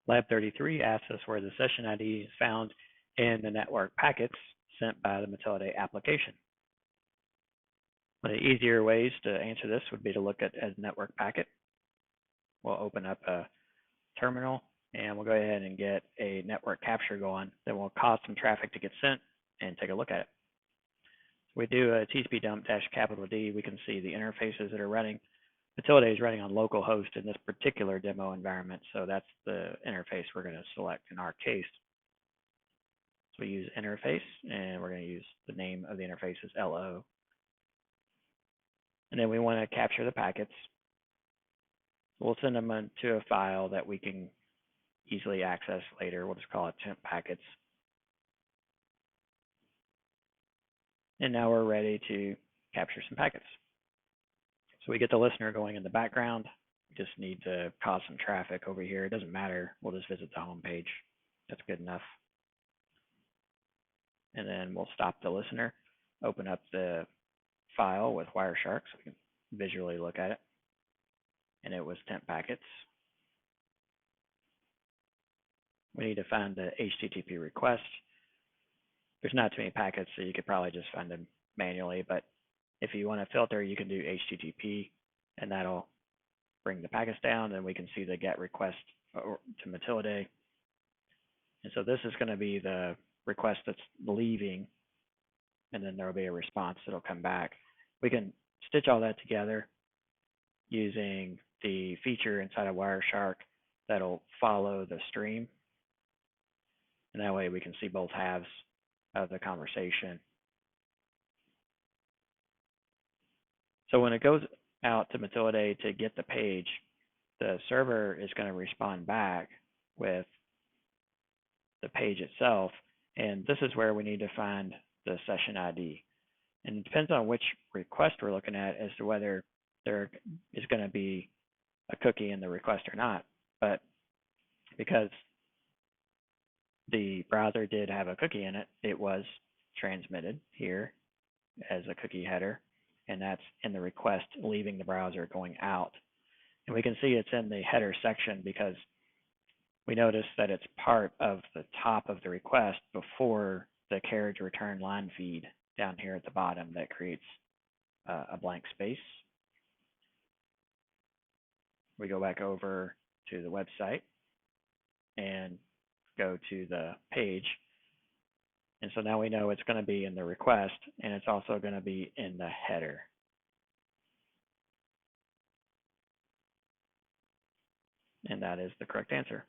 Lab 33 asks us where the session ID is found in the network packets sent by the Mutillidae application. One of the easier ways to answer this would be to look at a network packet. We'll open up a terminal and we'll go ahead and get a network capture going. Then we'll cause some traffic to get sent and take a look at it. So we do a TCP dump -D, we can see the interfaces that are running. Mutillidae is running on localhost in this particular demo environment, so that's the interface we're going to select in our case. So we use interface, and we're going to use the name of the interface as LO. And then we want to capture the packets. So we'll send them to a file that we can easily access later. We'll just call it temp packets. And now we're ready to capture some packets. So we get the listener going in the background. We just need to cause some traffic over here. It doesn't matter. We'll just visit the home page. That's good enough. And then we'll stop the listener, open up the file with Wireshark so we can visually look at it. And it was temp packets. We need to find the HTTP request. There's not too many packets, so you could probably just find them manually, but if you want to filter, you can do HTTP, and that'll bring the packets down, and we can see the GET request to Mutillidae. And so this is going to be the request that's leaving, and then there'll be a response that'll come back. We can stitch all that together using the feature inside of Wireshark that'll follow the stream, and that way we can see both halves of the conversation. So when it goes out to Mutillidae to get the page, the server is going to respond back with the page itself, and this is where we need to find the session ID. And it depends on which request we're looking at as to whether there is going to be a cookie in the request or not. But because the browser did have a cookie in it, it was transmitted here as a cookie header, and that's in the request leaving the browser going out. And we can see it's in the header section because we notice that it's part of the top of the request before the carriage return line feed down here at the bottom that creates a blank space. We go back over to the website and go to the page. And so now we know it's going to be in the request, and it's also going to be in the header. And that is the correct answer.